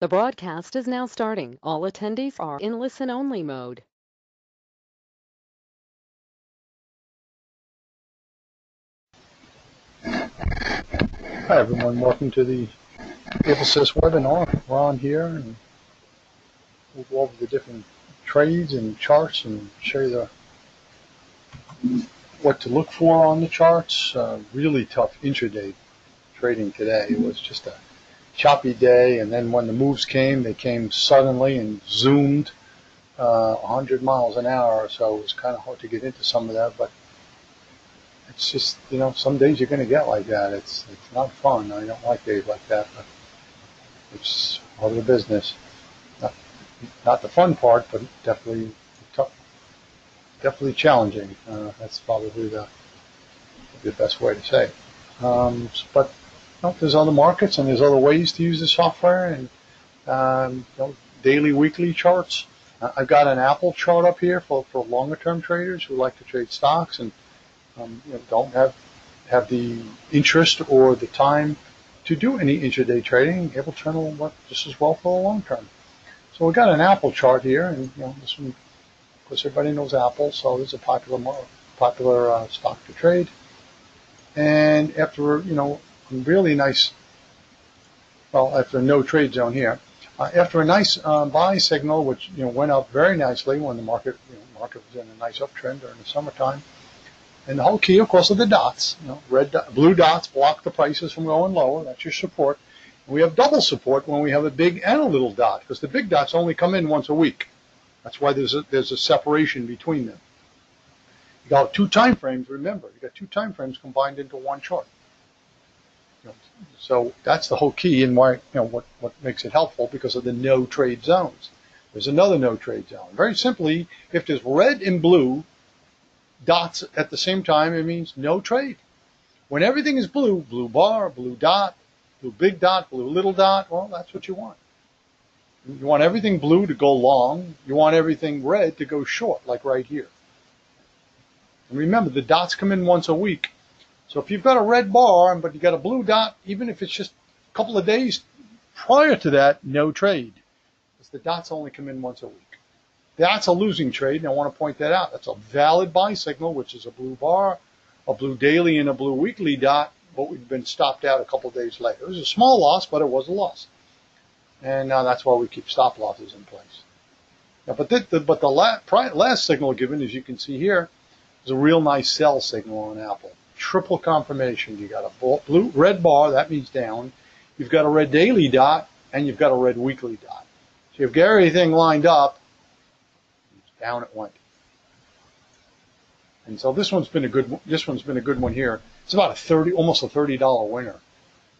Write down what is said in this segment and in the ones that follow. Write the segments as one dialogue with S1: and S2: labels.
S1: The broadcast is now starting. All attendees are in listen-only mode.
S2: Hi everyone, welcome to the AbleSys webinar. We're on here and we'll go over the different trades and charts and show you what to look for on the charts. Really tough intraday trading today. It was just a choppy day, and then when the moves came, they came suddenly and zoomed 100 miles an hour, so it was kind of hard to get into some of that, but it's just, some days you're going to get like that. It's not fun. I don't like days like that, but it's part of the business. Not the fun part, but definitely tough, definitely challenging. That's probably the best way to say it. But there's other markets and there's other ways to use the software, and daily, weekly charts. I've got an Apple chart up here for longer term traders who like to trade stocks and don't have the interest or the time to do any intraday trading. AbleTrend will work just as well for the long term. So we've got an Apple chart here, and this one, of course, everybody knows Apple, so it's a popular stock to trade. And after a really nice, after a no trade zone here, after a nice buy signal, which went up very nicely when the market was in a nice uptrend during the summertime. And the whole key, of course, are the dots. Blue dots block the prices from going lower. That's your support. And we have double support when we have a big and a little dot, because the big dots only come in once a week. That's why there's a separation between them. You got two time frames. Remember, you got two time frames combined into one chart. So that's the whole key, and why what makes it helpful, because of the no trade zones. There's another no trade zone. Very simply, if there's red and blue dots at the same time, it means no trade. When everything is blue, blue bar, blue dot, blue big dot, blue little dot, well, that's what you want. You want everything blue to go long. You want everything red to go short, like right here. And remember, the dots come in once a week. So if you've got a red bar, but you got a blue dot, even if it's just a couple of days prior to that, no trade, because the dots only come in once a week. That's a losing trade, and I want to point that out. That's a valid buy signal, which is a blue bar, a blue daily, and a blue weekly dot, but we've been stopped out a couple of days later. It was a small loss, but it was a loss. And now that's why we keep stop losses in place. Now, but the last signal given, as you can see here, is a real nice sell signal on Apple. Triple confirmation. You got a red bar, that means down. You've got a red daily dot, and you've got a red weekly dot. So you've got everything lined up. Down it went. And so this one's been a good one here. It's about almost a $30 winner.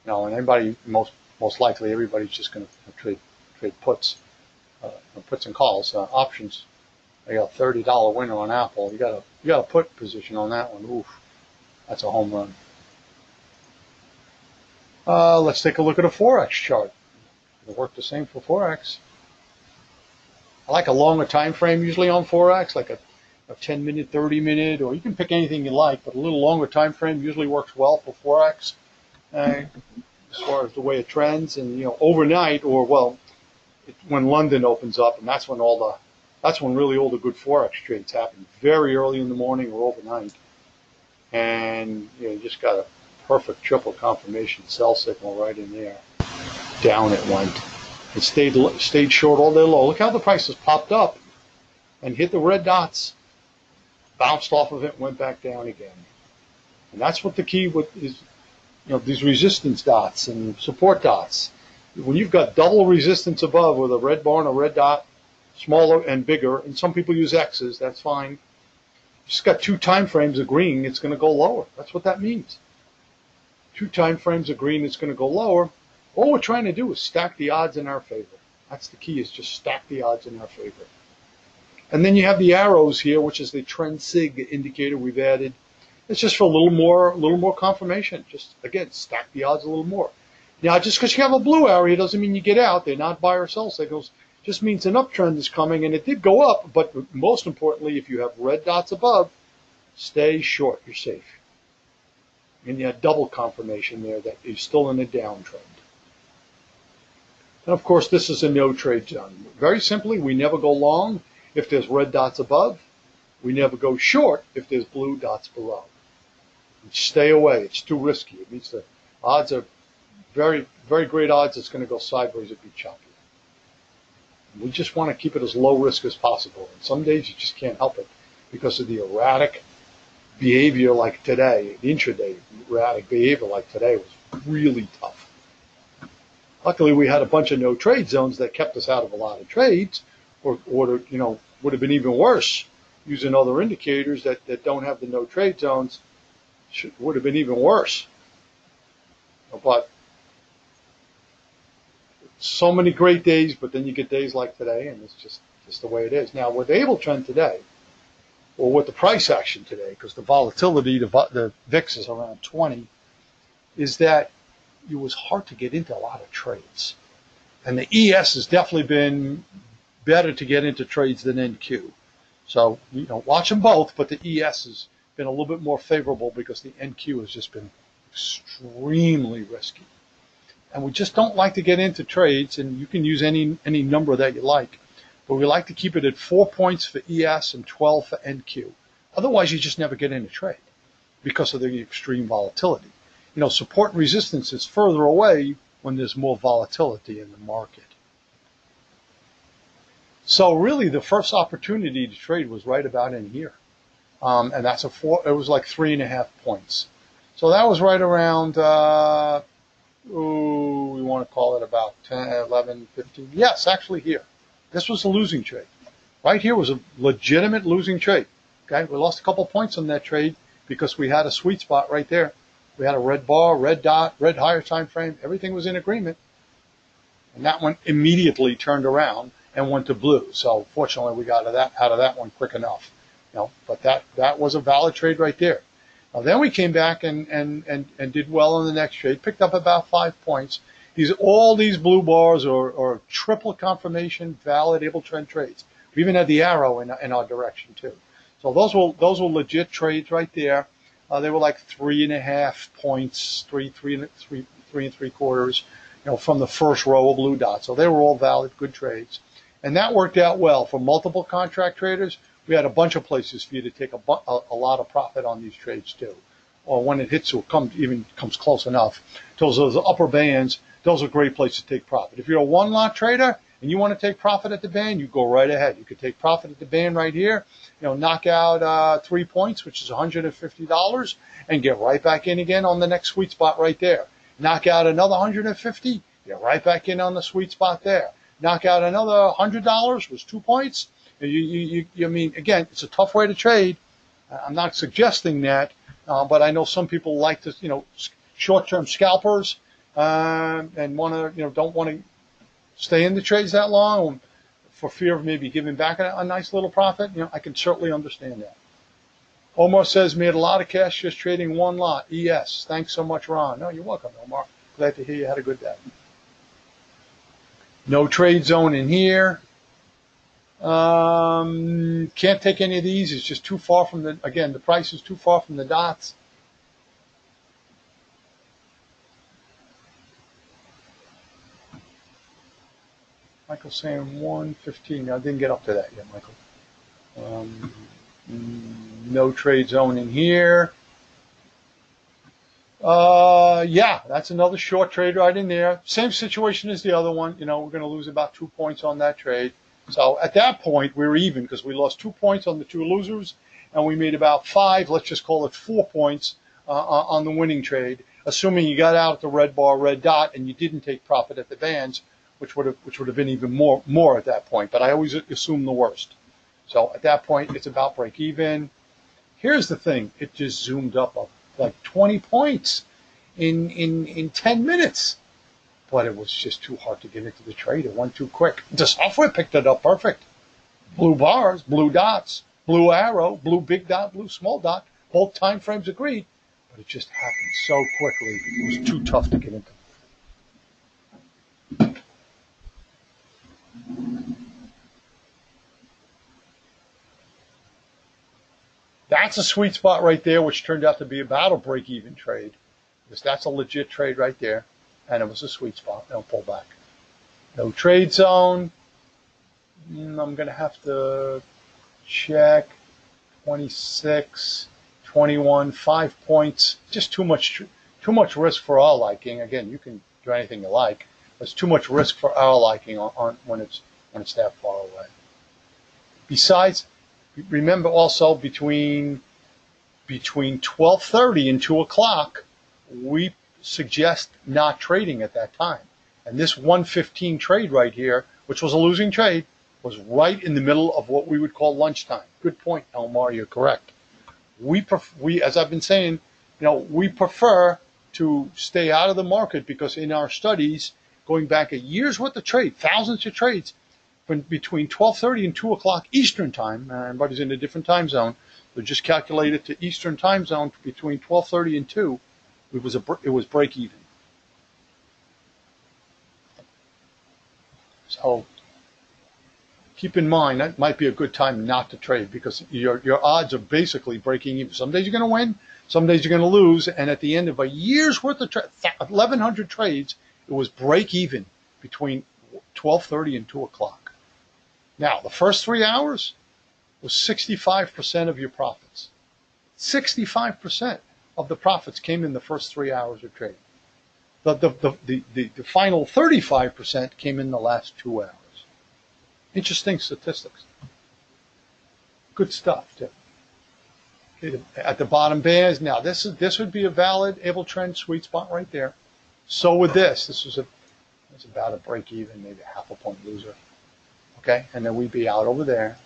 S2: And anybody, most likely everybody's just going to trade puts and calls, options. They got a $30 winner on Apple. You got a put position on that one. Oof, that's a home run. Let's take a look at a Forex chart. It'll work the same for Forex. I like a longer time frame usually on Forex, like a 10-minute, 30-minute, or you can pick anything you like, but a little longer time frame usually works well for Forex as far as the way it trends. And overnight, or when London opens up, and that's when really all the good Forex trades happen, very early in the morning or overnight. And you just got a perfect triple confirmation sell signal right in there. Down it went. It stayed short all day long. Look how the prices popped up and hit the red dots, bounced off of it, and went back down again. And that's what the key is, these resistance dots and support dots. When you've got double resistance above with a red bar and a red dot, smaller and bigger, and some people use X's, that's fine. You just got two time frames agreeing it's going to go lower. That's what that means. Two time frames agreeing it's going to go lower. All we're trying to do is stack the odds in our favor. That's the key, is just stack the odds in our favor. And then you have the arrows here, which is the trend sig indicator we've added. It's just for a little more confirmation. Just, again, stack the odds a little more. Now, just because you have a blue arrow doesn't mean you get out. They're not buy or sell signals. It just means an uptrend is coming, and it did go up. But most importantly, if you have red dots above, stay short. You're safe. And you have double confirmation there that you're still in a downtrend. And of course, this is a no trade zone. Very simply, we never go long if there's red dots above. We never go short if there's blue dots below. Stay away. It's too risky. It means the odds are very, very great odds it's going to go sideways or be choppy. We just want to keep it as low risk as possible. And some days you just can't help it because of the erratic behavior like today. The intraday erratic behavior like today was really tough. Luckily, we had a bunch of no trade zones that kept us out of a lot of trades, or would have been even worse using other indicators that don't have the no trade zones. Would have been even worse. But so many great days, but then you get days like today, and it's just the way it is. Now, with AbleTrend today, or with the price action today, because the volatility, the VIX is around 20, is that it was hard to get into a lot of trades. And the ES has definitely been better to get into trades than NQ. So, watch them both, but the ES has been a little bit more favorable because the NQ has just been extremely risky. And we just don't like to get into trades, and you can use any number that you like, but we like to keep it at 4 points for ES and 12 for NQ. Otherwise, you just never get into trade because of the extreme volatility. Support and resistance is further away when there's more volatility in the market. So really, the first opportunity to trade was right about in here. And that's it was like 3.5 points. So that was right around, we want to call it about 10, 11, 15. Yes, actually here. This was a losing trade. Right here was a legitimate losing trade. Okay, we lost a couple points on that trade because we had a sweet spot right there. We had a red bar, red dot, red higher time frame. Everything was in agreement. And that one immediately turned around and went to blue. So fortunately, we got out of that one quick enough. But that was a valid trade right there. Now, then we came back and did well on the next trade, picked up about 5 points. All these blue bars are triple confirmation valid AbleTrend trades. We even had the arrow in our direction too. So those were legit trades right there. They were like 3.5 points, three and three quarters, from the first row of blue dots. So they were all valid, good trades. And that worked out well for multiple contract traders. We had a bunch of places for you to take a lot of profit on these trades too. Or when it hits or comes close enough, those upper bands, those are great places to take profit. If you're a one lot trader and you want to take profit at the band, you go right ahead. You could take profit at the band right here, knock out 3 points, which is $150, and get right back in again on the next sweet spot right there. Knock out another $150, get right back in on the sweet spot there. Knock out another $100 was 2 points. I mean, again, it's a tough way to trade. I'm not suggesting that, but I know some people like to, short-term scalpers, and want to, don't want to stay in the trades that long for fear of maybe giving back a nice little profit. I can certainly understand that. Omar says, made a lot of cash just trading one lot. ES. Thanks so much, Ron. No, you're welcome, Omar. Glad to hear you had a good day. No trade zone in here. Can't take any of these. It's just too far from the price is too far from the dots. Michael's saying 115. I didn't get up to that yet, Michael. No trade zone in here. Yeah, that's another short trade right in there. Same situation as the other one. We're going to lose about 2 points on that trade. So at that point, we were even because we lost 2 points on the two losers, and we made about 5, let's just call it 4 points on the winning trade, assuming you got out at the red bar, red dot, and you didn't take profit at the bands, which would have been even more at that point. But I always assume the worst. So at that point, it's about break even. Here's the thing: it just zoomed up like 20 points in 10 minutes. But it was just too hard to get into the trade. It went too quick. The software picked it up perfect. Blue bars, blue dots, blue arrow, blue big dot, blue small dot. Both time frames agreed, but it just happened so quickly. It was too tough to get into. That's a sweet spot right there, which turned out to be about a break-even trade. Because that's a legit trade right there. And it was a sweet spot. They'll pull back. No trade zone. I'm going to have to check. 26, 21, 5 points. Just too much risk for our liking. Again, you can do anything you like. It's too much risk for our liking on when it's that far away. Besides, remember also between 12:30 and 2 o'clock, we suggest not trading at that time. And this 115 trade right here, which was a losing trade, was right in the middle of what we would call lunchtime. Good point, Elmar. You're correct. We, as I've been saying, we prefer to stay out of the market because in our studies, going back a year's worth of trade, thousands of trades, from between 12:30 and 2 o'clock Eastern time, everybody's in a different time zone, so just calculate it to Eastern time zone between 12:30 and 2, it was break even. So keep in mind that might be a good time not to trade because your odds are basically breaking even. Some days you're going to win, some days you're going to lose, and at the end of a year's worth of 1,100 trades, it was break even between 12:30 and 2 o'clock. Now, the first 3 hours was 65% of your profits. 65% of the profits came in the first 3 hours of trading. The final 35% came in the last 2 hours. Interesting statistics. Good stuff, too. Okay, at the bottom bands, now this would be a valid AbleTrend sweet spot right there. So with this was about a break even, maybe a half a point loser. Okay, and then we'd be out over there.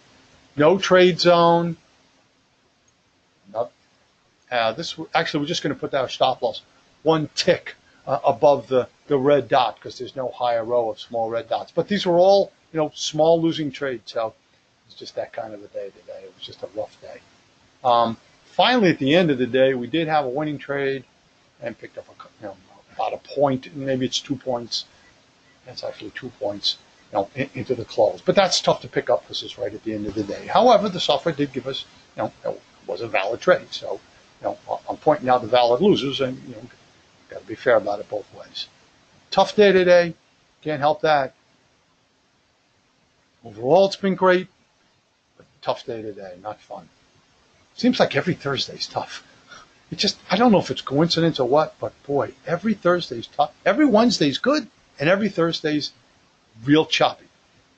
S2: No trade zone. Actually, we're just going to put that stop loss one tick above the red dot because there's no higher row of small red dots. But these were all small losing trades. So it's just that kind of a day today. It was just a rough day. Finally, at the end of the day, we did have a winning trade and picked up about a point. Maybe it's 2 points. That's actually 2 points. Into the close. But that's tough to pick up because it's right at the end of the day. However, the software did give us, it was a valid trade. So, I'm pointing out the valid losers and, got to be fair about it both ways. Tough day today. Can't help that. Overall, it's been great, but tough day today. Not fun. Seems like every Thursday's tough. I don't know if it's coincidence or what, but boy, every Thursday's tough. Every Wednesday's good, and every Thursday's real choppy.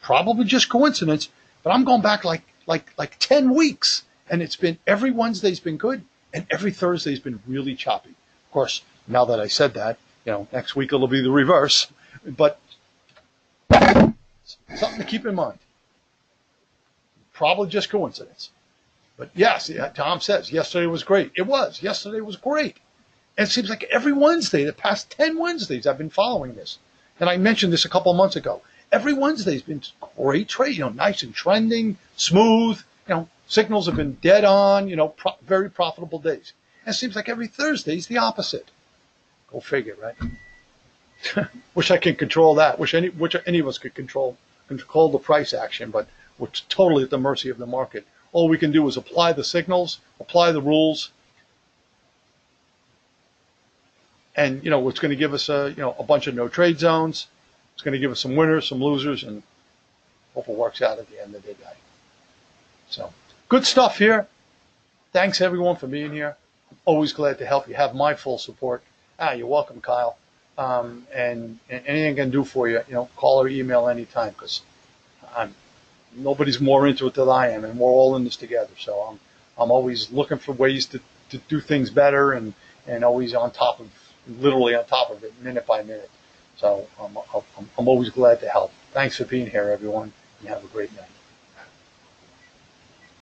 S2: Probably just coincidence, but I'm going back like 10 weeks, and it's been every Wednesday's been good, and every Thursday's been really choppy. Of course, now that I said that, next week it'll be the reverse, but something to keep in mind. Probably just coincidence. But yes, Tom says yesterday was great. It was. Yesterday was great. And it seems like every Wednesday, the past 10 Wednesdays, I've been following this. And I mentioned this a couple of months ago. Every Wednesday's been great trade, nice and trending, smooth. Signals have been dead on, very profitable days. And it seems like every Thursday's the opposite. Go figure, right? Wish I could control that. Wish any of us could control the price action, but we're totally at the mercy of the market. All we can do is apply the signals, apply the rules, and it's going to give us a bunch of no trade zones. It's going to give us some winners, some losers, and hope it works out at the end of the day. So good stuff here. Thanks everyone for being here. I'm always glad to help you. Have my full support. You're welcome, Kyle. And anything I can do for you, call or email anytime because nobody's more into it than I am, and we're all in this together. So I'm always looking for ways to do things better and always literally on top of it, minute by minute. So I'm always glad to help. Thanks for being here, everyone, and have a great night.